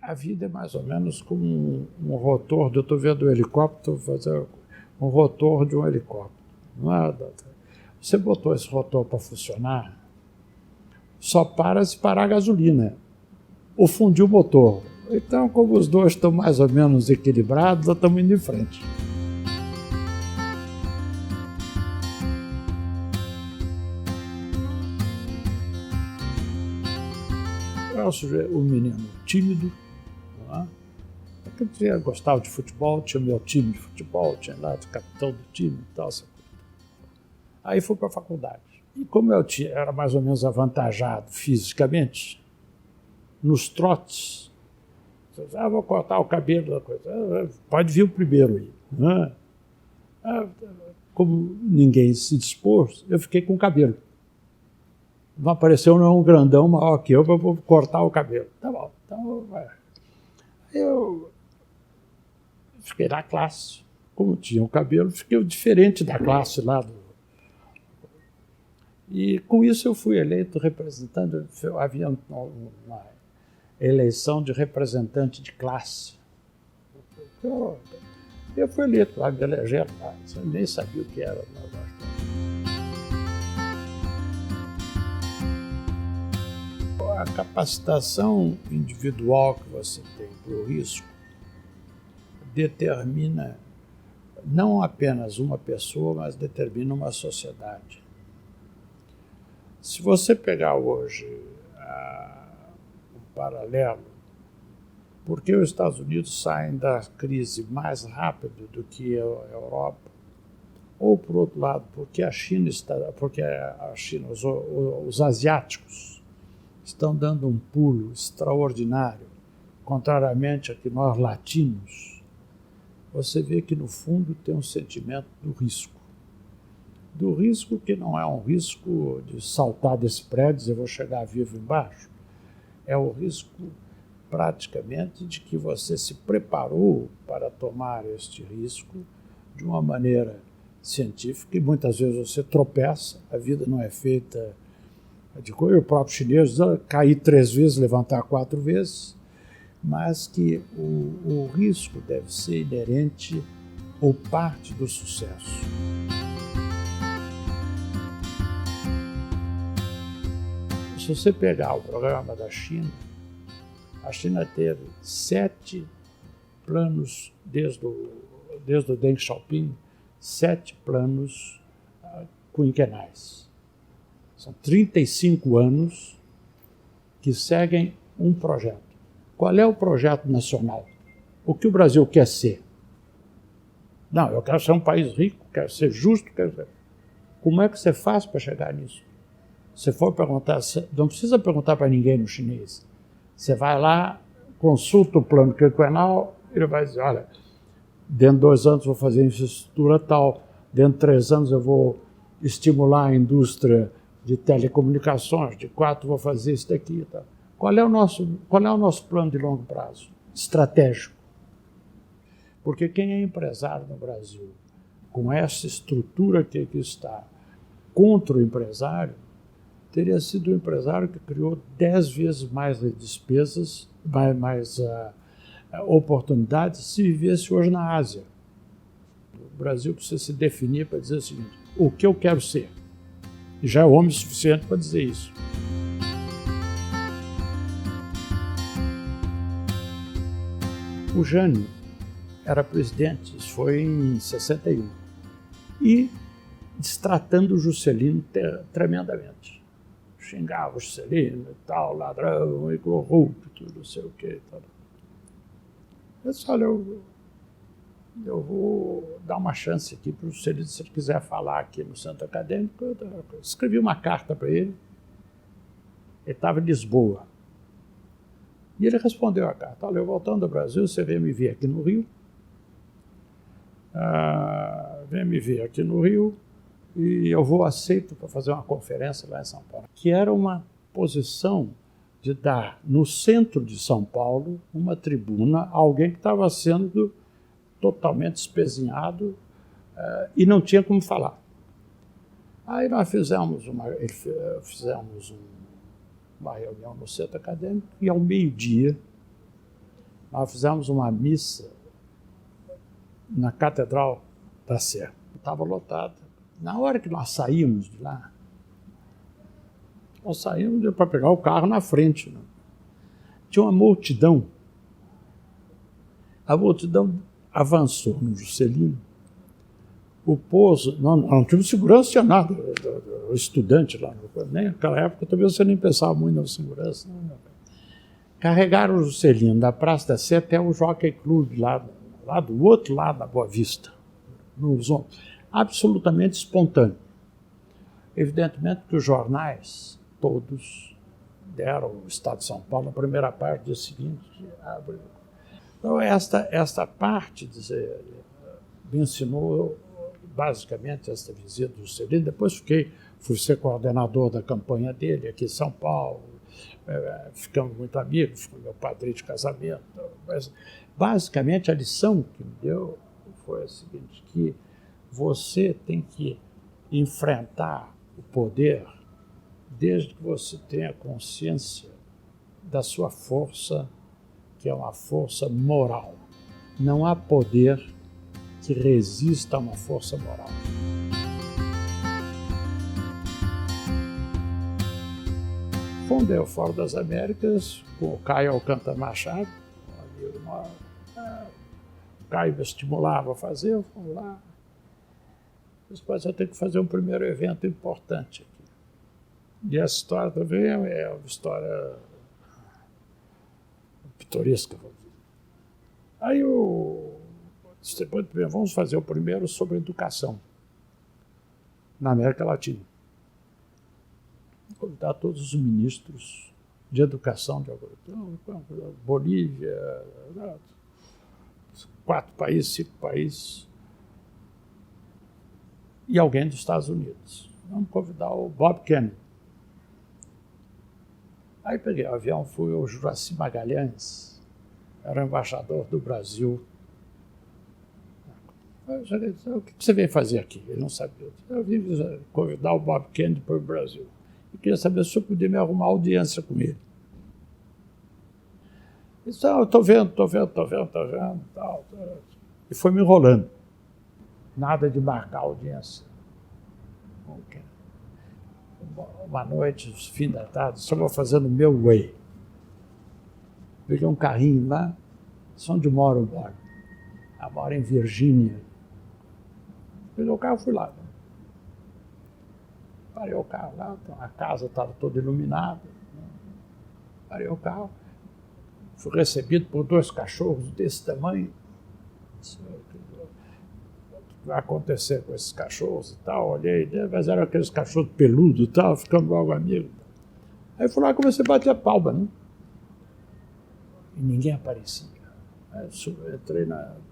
A vida é mais ou menos como um rotor, eu estou vendo o helicóptero fazer um rotor de um helicóptero. Não é? Você botou esse rotor para funcionar, só para se parar a gasolina ou fundir o motor. Então, como os dois estão mais ou menos equilibrados, nós estamos indo em frente. Eu era um menino tímido, eu gostava de futebol, tinha o meu time de futebol, tinha lá de capitão do time e tal. Aí fui para a faculdade. E como eu era mais ou menos avantajado fisicamente, nos trotes, vou cortar o cabelo da coisa, pode vir o primeiro aí. Né? Como ninguém se dispôs, eu fiquei com o cabelo. Não apareceu um grandão maior que eu para cortar o cabelo. Tá bom, então eu fiquei na classe. Como tinha o cabelo, fiquei diferente da classe lá. E com isso eu fui eleito representante, havia uma eleição de representante de classe. Eu fui eleito lá, me elegeram lá, eu nem sabia o que era o negócio. A capacitação individual que você tem para o risco determina não apenas uma pessoa, mas determina uma sociedade. Se você pegar hoje um paralelo, por que os Estados Unidos saem da crise mais rápido do que a Europa? Ou, por outro lado, porque a China os asiáticos estão dando um pulo extraordinário, contrariamente a que nós latinos, você vê que no fundo tem um sentimento do risco. Do risco que não é um risco de saltar desse prédio e eu vou chegar vivo embaixo, é o risco praticamente de que você se preparou para tomar este risco de uma maneira científica e muitas vezes você tropeça, a vida não é feita de coisa, o próprio chinês diz, cair 3 vezes, levantar 4 vezes, mas que o risco deve ser inerente ou parte do sucesso. Se você pegar o programa da China, a China teve 7 planos, desde o Deng Xiaoping, 7 planos quinquenais. São 35 anos que seguem um projeto. Qual é o projeto nacional? O que o Brasil quer ser? Não, eu quero ser um país rico, quero ser justo, Como é que você faz para chegar nisso? Se for perguntar, não precisa perguntar para ninguém no chinês. Você vai lá, consulta o plano quinquenal, ele vai dizer, olha, dentro de 2 anos eu vou fazer infraestrutura tal, dentro de 3 anos eu vou estimular a indústria de telecomunicações, de 4 vou fazer isso daqui. Tá? Qual é o nosso plano de longo prazo? Estratégico. Porque quem é empresário no Brasil, com essa estrutura que aqui está, contra o empresário, teria sido o empresário que criou 10 vezes mais despesas, mais oportunidades se vivesse hoje na Ásia. O Brasil precisa se definir para dizer o seguinte, o que eu quero ser? E já é homem suficiente para dizer isso. O Jânio era presidente, isso foi em 61, e destratando o Juscelino tremendamente. Xingava o Juscelino e tal, ladrão, e corrupto, não sei o quê. Tal. Eu disse, olha, eu vou dar uma chance aqui para o Juscelino, se ele quiser falar aqui no Centro Acadêmico. Eu escrevi uma carta para ele, ele estava em Lisboa. E ele respondeu a carta, olha, eu voltando ao Brasil, você vem me ver aqui no Rio, e eu vou aceito para fazer uma conferência lá em São Paulo, que era uma posição de dar no centro de São Paulo uma tribuna a alguém que estava sendo totalmente espezinhado e não tinha como falar. Aí nós fizemos uma reunião no Centro Acadêmico e ao meio-dia nós fizemos uma missa na Catedral da Sé. Estava lotada. Na hora que nós saímos de lá, nós saímos para pegar o carro na frente. Né? Tinha uma multidão. A multidão avançou no Juscelino. O pouso, não tinha segurança, tinha nada. O estudante lá, nem naquela época, talvez você nem pensava muito na segurança. Não. Carregaram o Juscelino da Praça da Sé até o Jockey Club, lá do outro lado da Boa Vista. Absolutamente espontâneo. Evidentemente que os jornais, todos, deram o Estado de São Paulo, a primeira parte do dia seguinte. Então, esta parte me ensinou basicamente esta visita do Juscelino. Depois fui ser coordenador da campanha dele aqui em São Paulo. Ficamos muito amigos, foi meu padrinho de casamento. Mas, basicamente, a lição que me deu foi a seguinte, que você tem que enfrentar o poder desde que você tenha consciência da sua força, que é uma força moral. Não há poder que resista a uma força moral. Fundei o Fórum das Américas com o Caio Alcântara Machado. O Caio me estimulava a fazer, eu fui lá. Depois eu tenho que fazer um primeiro evento importante aqui. E essa história também é uma história pitoresca. Aí eu disse, vamos fazer o primeiro sobre educação na América Latina. Convidar todos os ministros de educação de Bolívia, 4 países, 5 países, e alguém dos Estados Unidos. Vamos convidar o Bob Kennedy. Aí peguei o avião, fui ao Juraci Magalhães, era o embaixador do Brasil. Eu já disse, o que você veio fazer aqui? Ele não sabia. Eu vim convidar o Bob Kennedy para o Brasil. E queria saber se eu podia me arrumar audiência com ele. Ele disse, estou vendo. Tal. E foi me enrolando. Nada de marcar audiência. Uma noite, fim da tarde, estava fazendo o meu way. Peguei um carrinho lá, onde mora o Bob. Eu moro em Virgínia. Peguei o carro e fui lá. Parei o carro lá, a casa estava toda iluminada. Parei o carro, fui recebido por 2 cachorros desse tamanho. O que vai acontecer com esses cachorros e tal? Olhei, mas eram aqueles cachorros peludos e tal, ficamos logo amigos. Aí fui lá e comecei a bater a palma, né? E ninguém aparecia.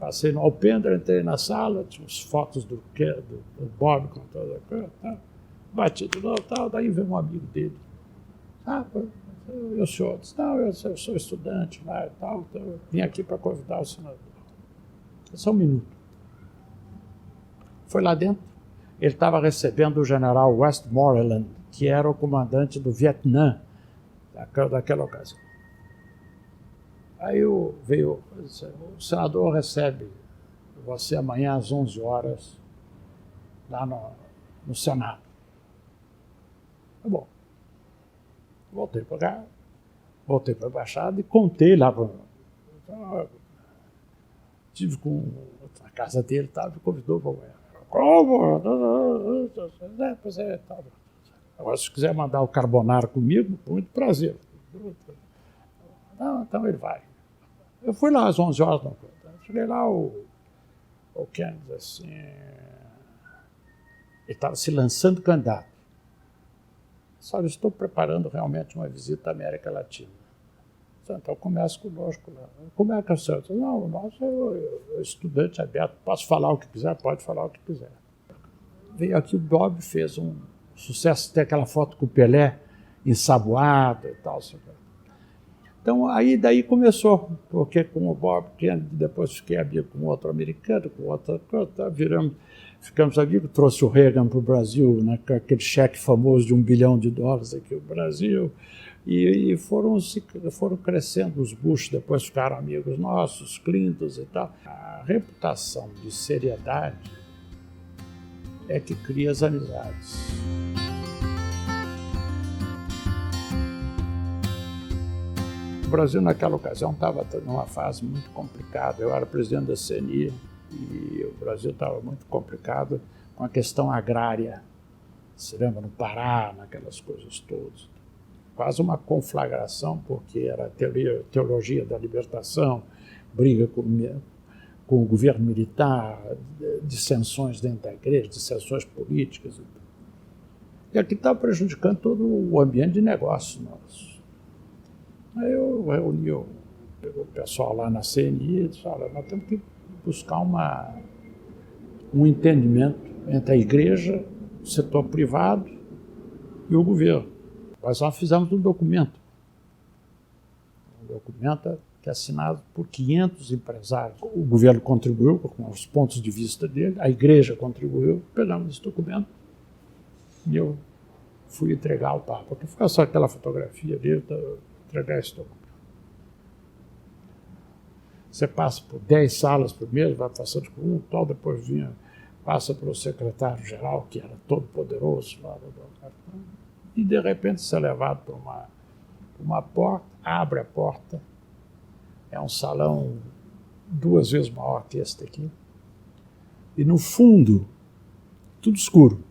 Passei no alpendre, entrei na sala, tinha as fotos do Bob com toda a coisa, tá? Bati de novo, tal, daí veio um amigo dele. E o senhor disse, não, eu sou estudante lá e tal, então eu vim aqui para convidar o senador. Só um minuto. Foi lá dentro, ele estava recebendo o general Westmoreland, que era o comandante do Vietnã daquela ocasião. Aí veio, o senador recebe você amanhã às 11 horas lá no Senado. Tá bom. Voltei para cá, voltei para a embaixada e contei lá para... Estive na casa dele, me convidou para... Como? Pois é, tá. Agora, se quiser mandar o carbonara comigo, com muito prazer. Não, então ele vai. Eu fui lá às 11 horas, não. Cheguei lá, o Kennedy, assim... Ele estava se lançando candidato. Só estou preparando realmente uma visita à América Latina. Então, começa conosco lá. Como é que é o senhor? Não, nossa, eu estudante aberto, posso falar o que quiser, pode falar o que quiser. Veio aqui o Bob, fez um sucesso, tem aquela foto com o Pelé ensaboado e tal. Então, daí começou, porque com o Bob Kennedy, depois fiquei amigo com outro americano, com outra coisa, ficamos amigos, trouxe o Reagan para o Brasil, né, com aquele cheque famoso de $1 bilhão aqui no Brasil, E foram crescendo os Bush, depois ficaram amigos nossos, Clintons e tal. A reputação de seriedade é que cria as amizades. O Brasil, naquela ocasião, estava numa fase muito complicada. Eu era presidente da CNI e o Brasil estava muito complicado com a questão agrária. Se lembra, no Pará, naquelas coisas todas. Quase uma conflagração, porque era a teologia da libertação, briga com o governo militar, dissensões dentro da igreja, dissensões políticas. E aqui estava prejudicando todo o ambiente de negócio nosso. Aí eu reuni o pessoal lá na CNI e disse, olha, nós temos que buscar um entendimento entre a igreja, o setor privado e o governo. Nós fizemos um documento que é assinado por 500 empresários. O governo contribuiu com os pontos de vista dele, a igreja contribuiu, pegamos esse documento e eu fui entregar ao Papa, porque foi só aquela fotografia dele, entregar esse documento. Você passa por 10 salas primeiro, vai passando por um, tal, depois passa pelo secretário-geral, que era todo poderoso, e de repente você é levado para uma porta, abre a porta, é um salão 2 vezes maior que esse daqui, e no fundo, tudo escuro.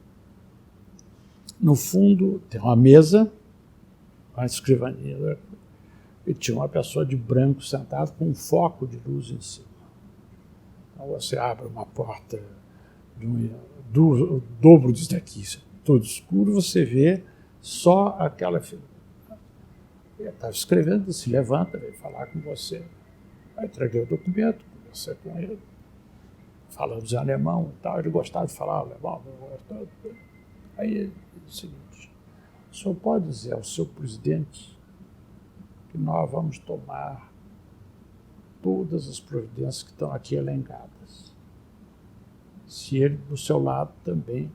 No fundo tem uma mesa, uma escrivaninha, e tinha uma pessoa de branco sentada com um foco de luz em cima. Então você abre uma porta do dobro disso daqui, todo escuro, você vê só aquela figura. Ele estava escrevendo, se levanta, veio falar com você. Aí entreguei o documento, conversei com ele, falamos em alemão e tal, ele gostava de falar alemão. Aí ele disse o seguinte, o senhor pode dizer ao seu presidente que nós vamos tomar todas as providências que estão aqui elencadas. Se ele, do seu lado, também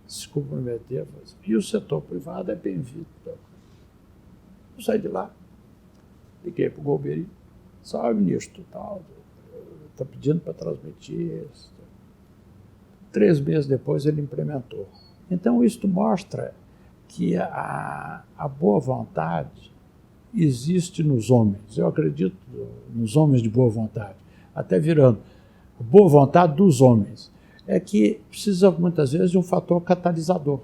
se comprometer a fazer. E o setor privado é bem-vindo. Eu saí de lá, liguei para o Golbery, sabe, ministro, está pedindo para transmitir isso. 3 meses depois ele implementou. Então isto mostra que a boa vontade existe nos homens. Eu acredito nos homens de boa vontade, até virando boa vontade dos homens. É que precisa muitas vezes de um fator catalisador.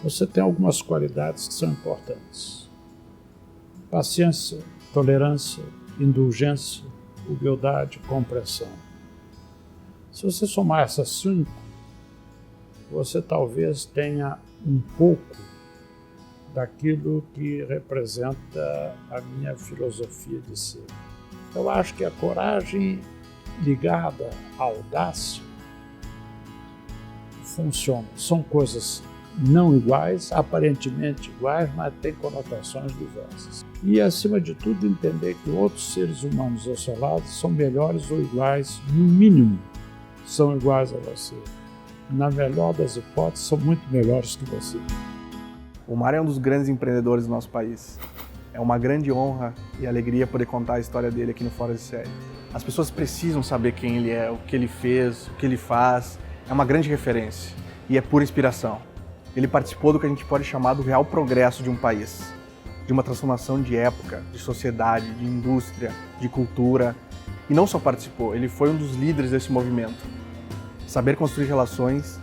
Você tem algumas qualidades que são importantes. Paciência, tolerância, indulgência, humildade, compreensão. Se você somar essas 5, você talvez tenha um pouco daquilo que representa a minha filosofia de ser. Eu acho que a coragem ligada à audácia funciona. São coisas não iguais, aparentemente iguais, mas têm conotações diversas. E, acima de tudo, entender que outros seres humanos ao seu lado são melhores ou iguais, no mínimo, são iguais a você. Na melhor das hipóteses, são muito melhores que você. O Mário é um dos grandes empreendedores do nosso país. É uma grande honra e alegria poder contar a história dele aqui no Fora de Série. As pessoas precisam saber quem ele é, o que ele fez, o que ele faz. É uma grande referência e é pura inspiração. Ele participou do que a gente pode chamar do real progresso de um país, de uma transformação de época, de sociedade, de indústria, de cultura. E não só participou, ele foi um dos líderes desse movimento. Saber construir relações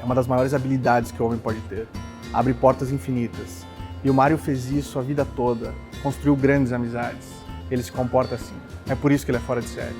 é uma das maiores habilidades que o homem pode ter. Abre portas infinitas. E o Mário fez isso a vida toda, construiu grandes amizades. Ele se comporta assim. É por isso que ele é fora de série.